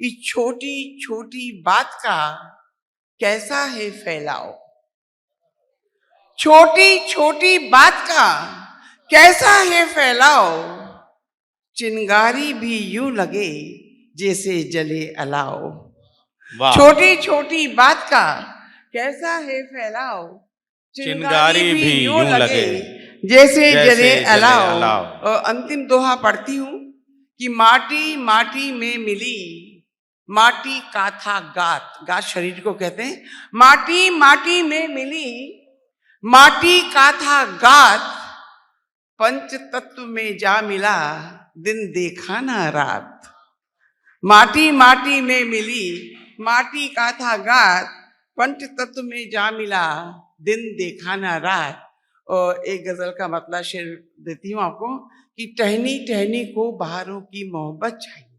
इस छोटी छोटी बात का कैसा है फैलाव, छोटी छोटी बात का कैसा है फैलाव, चिंगारी भी यूं लगे जैसे जले अलाव। वाह, छोटी छोटी बात का कैसा है फैलाव, चिंगारी भी यूं लगे जैसे जैसे जले जले अलाव। अलाव। और अंतिम दोहा पढ़ती हूँ कि माटी माटी में मिली, माटी का था गात, गात शरीर को कहते हैं। माटी माटी में मिली, माटी का था गात, पंच तत्व में जा मिला, दिन देखा ना रात। माटी माटी में मिली, माटी का था गात, पंच तत्व में जा मिला, दिन देखा ना रात। और एक गजल का मतलब शेर देती हूँ आपको कि टहनी टहनी को बहारों की मोहब्बत चाहिए,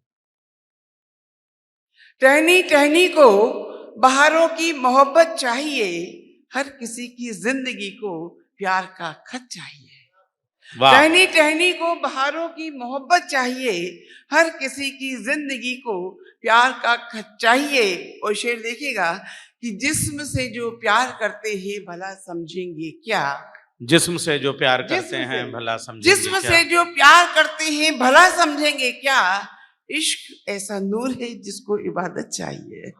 टहनी टहनी को बहारों की मोहब्बत चाहिए, हर किसी की जिंदगी को प्यार का खत चाहिए। वाह, टहनी टहनी को बहारों की मोहब्बत चाहिए, हर किसी की जिंदगी को प्यार का खत चाहिए। और शेर देखिएगा कि जिस्म से जो प्यार करते हैं भला समझेंगे क्या, जिस्म से जो प्यार करते जिस्म हैं से- भला समझेंगे जिस्म क्या। से जो प्यार करते हैं भला समझेंगे क्या, इश्क ऐसा नूर है जिसको इबादत चाहिए।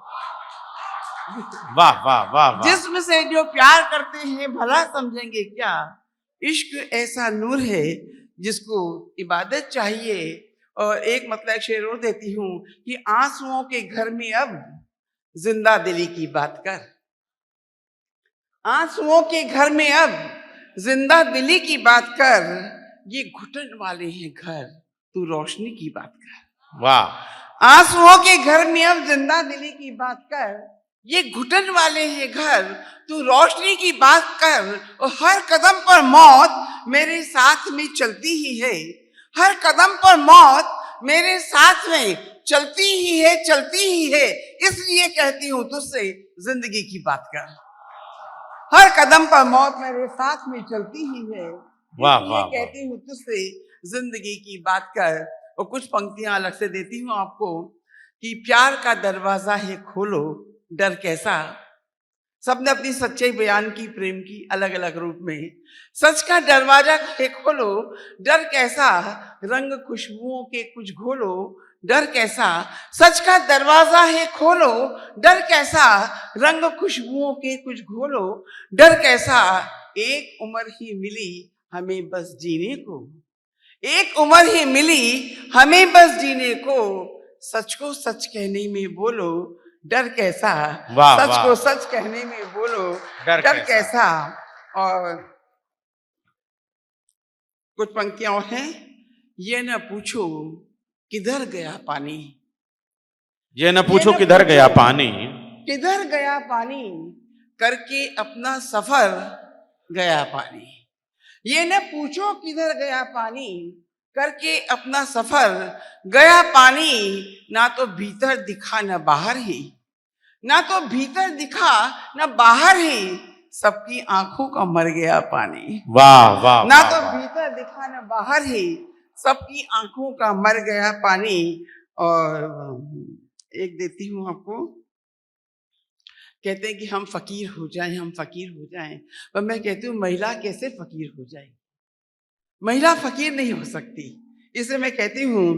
वाह वाह वाह वाह, जिस्म से जो प्यार करते हैं भला समझेंगे क्या, इश्क ऐसा नूर है जिसको इबादत चाहिए। और एक मतलब एक शेर और देती हूँ कि आंसुओं के घर में अब जिंदा दिली की बात कर, आंसुओं के घर में अब जिंदा दिली की बात कर, ये घुटन वाले हैं घर तू रोशनी की बात कर। वाह, आंसुओं के घर में अब जिंदा दिली की बात कर, ये घुटन वाले हैं घर तू रोशनी की बात कर। और हर कदम पर मौत मेरे साथ में चलती ही है, हर कदम पर मौत मेरे साथ में चलती ही है, चलती ही है, इसलिए कहती हूँ तुझसे जिंदगी की बात कर। हर कदम पर मौत मेरे साथ में चलती ही है, वाह, इसलिए वाह, कहती हूँ तुझसे जिंदगी की बात कर। और कुछ पंक्तियां अलग से देती हूँ आपको कि प्यार का दरवाजा है खोलो, डर कैसा। सबने अपनी सच्चाई बयान की, प्रेम की, अलग अलग रूप में। सच का दरवाजा है खोलो, डर कैसा, रंग खुशबुओं के कुछ घोलो, डर कैसा। सच का दरवाजा है खोलो, डर कैसा, रंग खुशबुओं के कुछ घोलो, डर कैसा। एक उम्र ही मिली हमें बस जीने को, एक उम्र ही मिली हमें बस जीने को, सच को सच कहने में बोलो, डर कैसा। वाह, सच वाह। को सच कहने में बोलो, डर डर कैसा। कैसा। और कुछ पंक्तियां और हैं, ये न पूछो किधर गया पानी, ये न पूछो किधर गया पानी, किधर गया पानी, करके अपना सफर गया पानी। ये न पूछो किधर गया पानी, करके अपना सफर गया पानी। ना तो भीतर दिखा न बाहर ही, ना तो भीतर दिखा न बाहर ही, सबकी आंखों का मर गया पानी। वाह वाह, ना वाह, तो वाह। भीतर दिखा न बाहर ही, सबकी आंखों का मर गया पानी। और एक देती हूँ आपको, कहते हैं कि हम फकीर हो जाएं, हम फकीर हो जाएं, पर मैं कहती हूँ महिला कैसे फकीर हो जाए, महिला फकीर नहीं हो सकती। इसे मैं कहती हूँ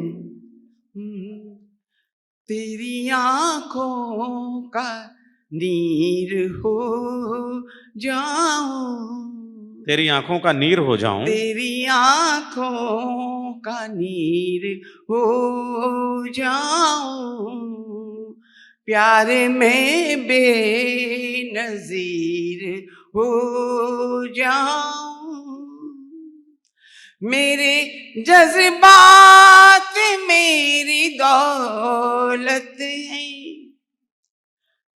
तेरी आंखों का नीर हो जाऊं, तेरी आंखों का नीर हो जाऊं, तेरी आंखों का नीर हो जाऊं, प्यार में बेनजीर हो जाऊं, मेरे जज्बात मेरी दौलत है,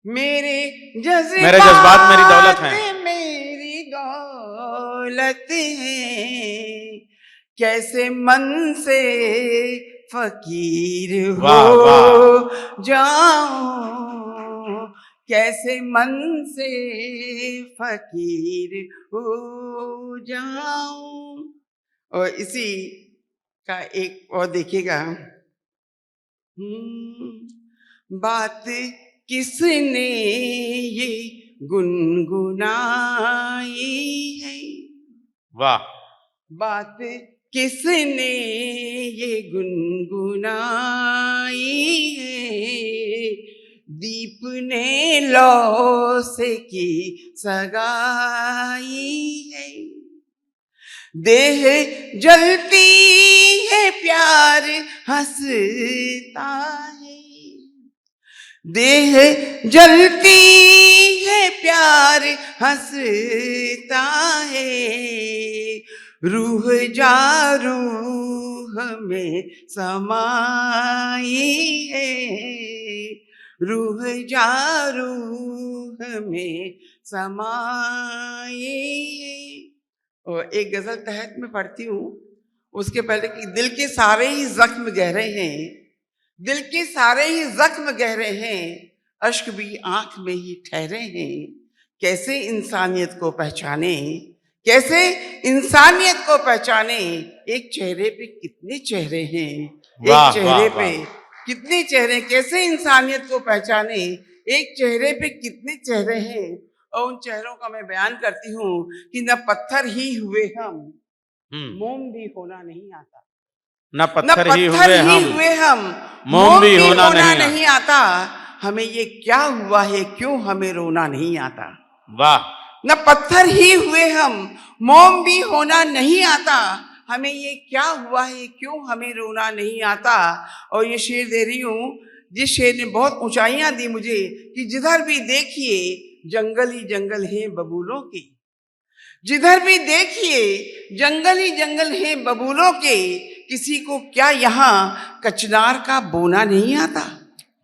मेरे जज्बात मेरी दौलत हैं, मेरी दौलत है, कैसे मन से फकीर हो जाऊं, कैसे मन से फकीर हो जाऊं। और इसी का एक और देखिएगा, बात किसने ये गुनगुनाई है, वाह, बात किसने ये गुनगुनाई है, दीप ने लौ से की सगाई है, देह जलती है प्यार हंसता है, देह जलती है प्यार हंसता है, रूह जा रूह में समाई है, रूह जा रूह में समाई है। और एक गजल तहत में पढ़ती हूँ, उसके पहले कि दिल के सारे ही जख्म गहरे हैं, दिल के सारे ही जख्म गहरे हैं, अश्क भी आंख में ही ठहरे हैं, कैसे इंसानियत को पहचाने, कैसे इंसानियत को पहचाने, एक चेहरे पे कितने चेहरे हैं, एक चेहरे पे कितने चेहरे, कैसे इंसानियत को पहचाने, एक चेहरे पे कितने चेहरे हैं। और उन चेहरों का मैं बयान करती हूँ कि न पत्थर ही हुए हम, मोम भी होना नहीं आता, न पत्थर ही हुए हम, मोम भी होना नहीं आता, हमें ये क्या हुआ है क्यों हमें रोना नहीं आता। वाह, न पत्थर ही हुए हम, मोम भी होना नहीं आता, हमें ये क्या हुआ है क्यों हमें रोना नहीं आता। और ये शेर दे रही हूँ जिस शेर ने बहुत ऊंचाइयां दी मुझे कि जिधर भी देखिए जंगल ही जंगल हैं बबूलों के, जिधर भी देखिए जंगल ही जंगल हैं बबूलों के, किसी को क्या यहाँ कचनार का बोना नहीं आता।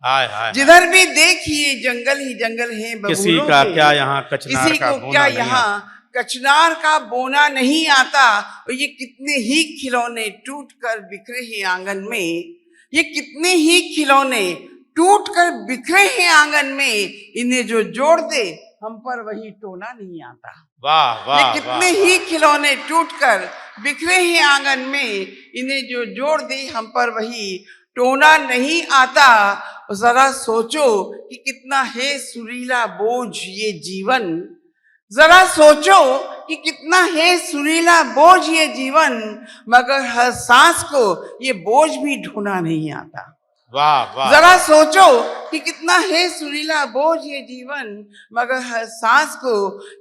हाय हाय, जिधर भी देखिए जंगल ही जंगल हैं बबूलों किसी का क्या यहाँ कचनार किसी का को बोना क्या नहीं यहाँ कचनार का बोना नहीं आता। और ये कितने ही खिलौने टूट कर बिखरे हैं आंगन में, ये कितने ही खिलौने टूट कर बिखरे हैं आंगन में, इन्हें जो जोड़ दे हम पर वही टोना नहीं आता। वाह वाह, ये कितने ही खिलौने टूट कर बिखरे हैं आंगन में, इन्हें जो जोड़ दे हम पर वही टोना नहीं आता। जरा सोचो कि कितना है सुरीला बोझ ये जीवन, जरा सोचो कि कितना है सुरीला बोझ ये जीवन, मगर हर सांस को ये बोझ भी ढोना नहीं आता। वाह वाह, जरा सोचो कि कितना है सुरीला बोझ ये जीवन, मगर हर सांस को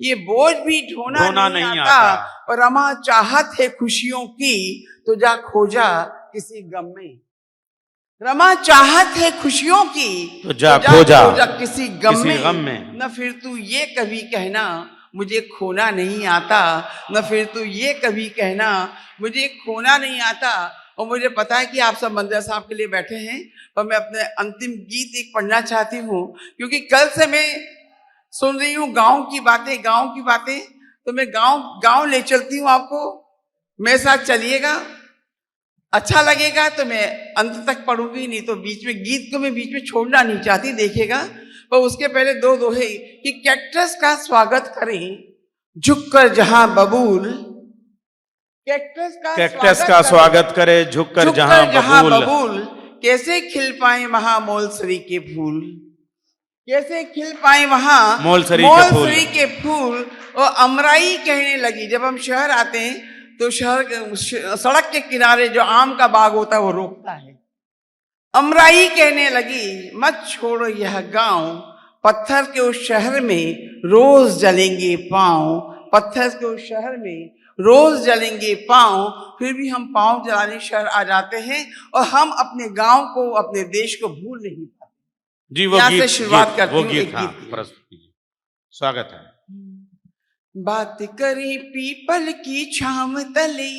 ये बोझ भी ढोना नहीं आता। और रमा चाहत है खुशियों की तो जा खोजा किसी गम में, रमा चाहत है खुशियों की तो जा खोजा किसी गम में, न फिर तू ये कभी कहना मुझे खोना नहीं आता, न फिर तू ये कभी कहना मुझे खोना नहीं आता। और मुझे पता है कि आप सब मंदिर साहब के लिए बैठे हैं, पर मैं अपने अंतिम गीत एक पढ़ना चाहती हूँ, क्योंकि कल से मैं सुन रही हूँ गांव की बातें, गांव की बातें, तो मैं गांव ले चलती हूँ आपको, मेरे साथ चलिएगा, अच्छा लगेगा तो मैं अंत तक पढ़ूंगी, नहीं तो बीच में गीत को मैं बीच में छोड़ना नहीं चाहती, देखिएगा। पर उसके पहले दो दोहे कि कैक्टस का स्वागत करें झुककर जहां बबूल, कैक्टस का स्वागत करे झुककर जहां बबूल, कैसे खिल पाए महामोल श्री के फूल, कैसे खिल पाए वहां मोल श्री के फूल। और अमराई कहने लगी, जब हम शहर आते हैं तो सड़क के किनारे जो आम का बाग होता है वो रोकता है। अमराई कहने लगी मत छोड़ो यह गांव, पत्थर के उस शहर में रोज जलेंगे पांव, पत्थर के उस शहर में रोज जलेंगे पांव, फिर भी हम पांव जलाने शहर आ जाते हैं और हम अपने गांव को, अपने देश को भूल नहीं पाते। जी वो यहाँ से शुरुआत करती हूँ एक गीत की। स्वागत है। बात करें पीपल की छांव तले,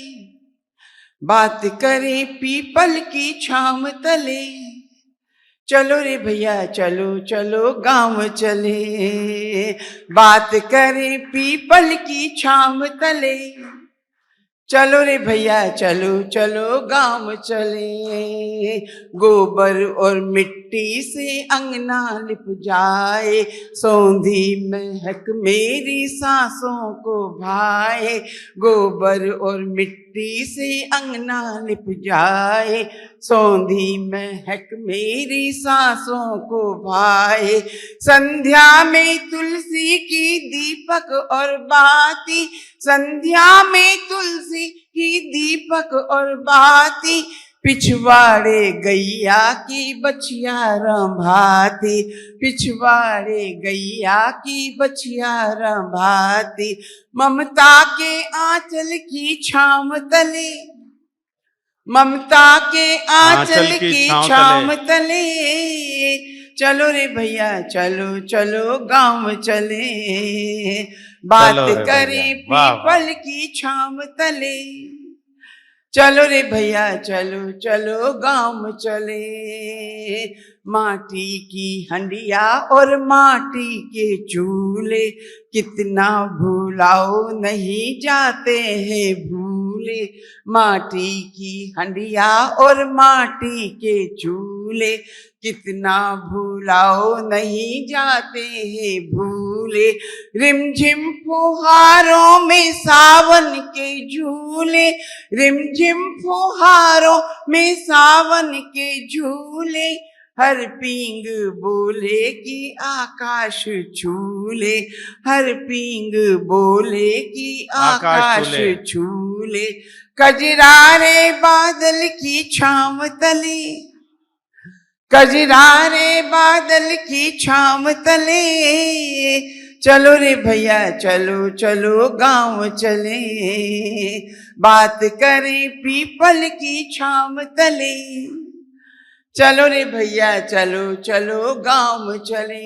बात करें पीपल की छांव तले, चलो रे भैया चलो चलो गांव चले, बात करें पीपल की छांव तले, चलो रे भैया चलो चलो गांव चले, गोबर और मिट्टी से अंगना लिप जाए, सौंधी महक मेरी सांसों को भाए, गोबर और मिट्टी से अंगना लिप जाए, सौंधी महक मेरी सांसों को भाए। संध्या में तुलसी की दीपक और बाती, संध्या में तुलसी की दीपक और बाती, पिछवाड़े गैया की बछिया रंभाती, पिछवाड़े गैया की बछिया रंभाती। ममता के आंचल की छाम तले, ममता के आंचल की छाम तले, चलो रे भैया चलो चलो गांव चले, बात करें पीपल की छाम तले। चलो रे भैया चलो चलो गांव चले, माटी की हंडिया और माटी के चूल्हे, कितना भुलाओ नहीं जाते हैं भूले। माटी की हंडिया और माटी के चूल्हे, कितना भुलाओ नहीं जाते हैं भूले। रिमझिम फुहारों में सावन के झूले, रिमझिम फुहारों में सावन के झूले, हर पींग बोले कि आकाश छूले, हर पींग बोले कि आकाश छूले। कजरारे बादल की छाम तले, कजरारे बादल की छाम तले, चलो रे भैया चलो चलो गांव चले, बात करें पीपल की छाम तले। चलो रे भैया चलो चलो गांव चले।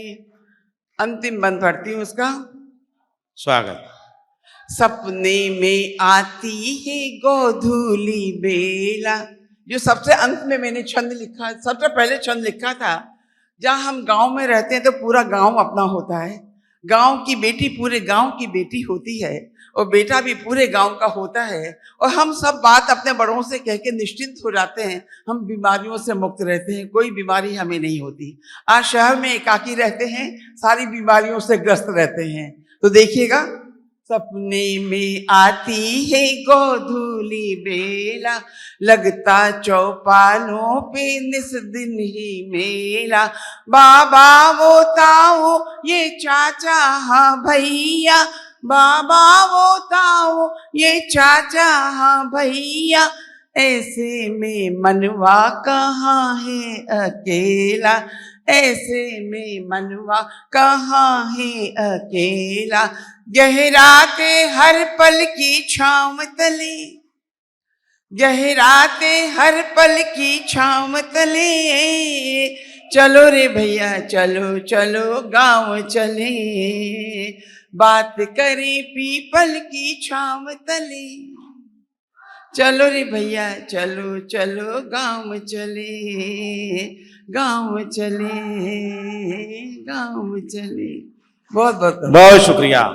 अंतिम बंद पढ़ती हूँ उसका। स्वागत। सपने में आती है गोधूली बेला, जो सबसे अंत में मैंने छंद लिखा, सबसे पहले छंद लिखा था। जहाँ हम गांव में रहते हैं तो पूरा गांव अपना होता है, गांव की बेटी पूरे गांव की बेटी होती है, और बेटा भी पूरे गांव का होता है, और हम सब बात अपने बड़ों से कह के निश्चिंत हो जाते हैं। हम बीमारियों से मुक्त रहते हैं, कोई बीमारी हमें नहीं होती। आज शहर में एकाकी रहते हैं, सारी बीमारियों से ग्रस्त रहते हैं। तो देखिएगा, सपने में आती है गोधूली बेला, लगता चौपालों पे निस दिन ही मेला। बाबा वो ताऊ ये चाचा हाँ भैया, बाबा वो ताऊ ये चाचा हाँ भैया, ऐसे में मनवा कहाँ है अकेला, ऐसे में मनवा कहाँ है अकेला। गहराते हर पल की छाँव तले, गहराते हर पल की छाँव तले, चलो रे भैया चलो चलो गांव चले, बात करें पीपल की छाँव तले। चलो रे भैया चलो चलो गांव चले, गांव चले, गांव चले। बहुत बहुत बहुत शुक्रिया।